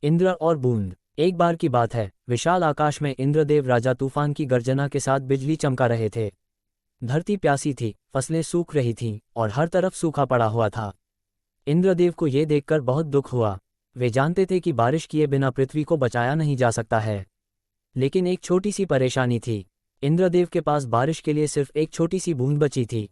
इंद्र और बूंद। एक बार की बात है, विशाल आकाश में इंद्रदेव राजा तूफान की गर्जना के साथ बिजली चमका रहे थे। धरती प्यासी थी, फसलें सूख रही थीं और हर तरफ सूखा पड़ा हुआ था। इंद्रदेव को ये देखकर बहुत दुख हुआ। वे जानते थे कि बारिश किए बिना पृथ्वी को बचाया नहीं जा सकता है। लेकिन एक छोटी सी परेशानी थी। इंद्रदेव के पास बारिश के लिए सिर्फ एक छोटी सी बूंद बची थी।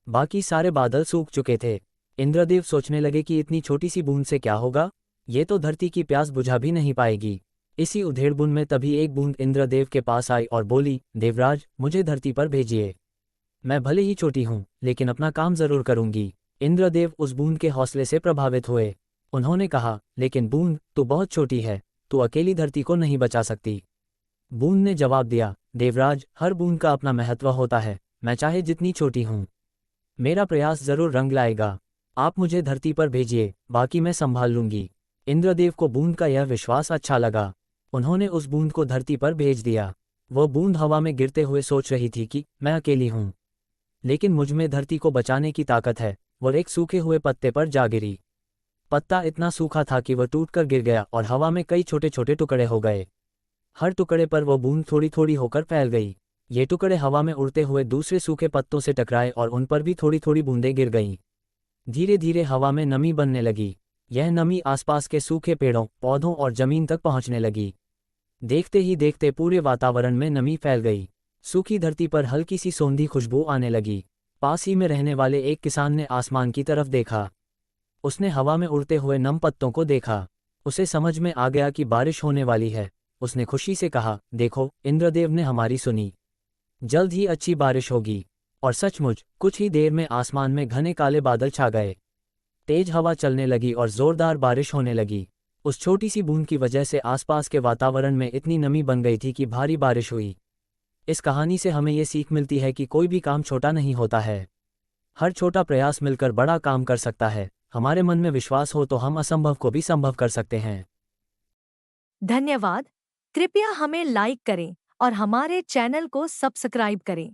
बाकी सारे बादल सूख चुके थे। इंद्रदेव सोचने लगे कि इतनी छोटी सी बूंद से क्या होगा, ये तो धरती की प्यास बुझा भी नहीं पाएगी। इसी उधेड़बुन में तभी एक बूंद इंद्रदेव के पास आई और बोली, देवराज, मुझे धरती पर भेजिए। मैं भले ही छोटी हूँ, लेकिन अपना काम जरूर करूंगी। इंद्रदेव उस बूंद के हौसले से प्रभावित हुए। उन्होंने कहा, लेकिन बूंद, तू बहुत छोटी है, तू अकेली धरती को नहीं बचा सकती। बूंद ने जवाब दिया, देवराज, हर बूंद का अपना महत्व होता है। मैं चाहे जितनी छोटी हूँ, मेरा प्रयास जरूर रंग लाएगा। आप मुझे धरती पर भेजिए, बाकी मैं संभाल लूंगी। इंद्रदेव को बूंद का यह विश्वास अच्छा लगा। उन्होंने उस बूंद को धरती पर भेज दिया। वह बूंद हवा में गिरते हुए सोच रही थी कि मैं अकेली हूँ, लेकिन मुझ में धरती को बचाने की ताकत है। वह एक सूखे हुए पत्ते पर जा गिरी। पत्ता इतना सूखा था कि वह टूटकर गिर गया और हवा में कई छोटे छोटे टुकड़े हो गए। हर टुकड़े पर वह बूंद थोड़ी थोड़ी होकर फैल गई। ये टुकड़े हवा में उड़ते हुए दूसरे सूखे पत्तों से टकराए और उन पर भी थोड़ी थोड़ी बूंदें गिर गईं। धीरे धीरे हवा में नमी बनने लगी। यह नमी आसपास के सूखे पेड़ों, पौधों और जमीन तक पहुंचने लगी। देखते ही देखते पूरे वातावरण में नमी फैल गई। सूखी धरती पर हल्की सी सौंधी खुशबू आने लगी। पास ही में रहने वाले एक किसान ने आसमान की तरफ देखा। उसने हवा में उड़ते हुए नम पत्तों को देखा। उसे समझ में आ गया कि बारिश होने वाली है। उसने खुशी से कहा, देखो, इंद्रदेव ने हमारी सुनी। जल्द ही अच्छी बारिश होगी। और सचमुच कुछ ही देर में आसमान में घने काले बादल छा गए। तेज हवा चलने लगी और जोरदार बारिश होने लगी। उस छोटी सी बूंद की वजह से आसपास के वातावरण में इतनी नमी बन गई थी कि भारी बारिश हुई। इस कहानी से हमें ये सीख मिलती है कि कोई भी काम छोटा नहीं होता है। हर छोटा प्रयास मिलकर बड़ा काम कर सकता है। हमारे मन में विश्वास हो तो हम असंभव को भी संभव कर सकते हैं। धन्यवाद। कृपया हमें लाइक करें और हमारे चैनल को सब्सक्राइब करें।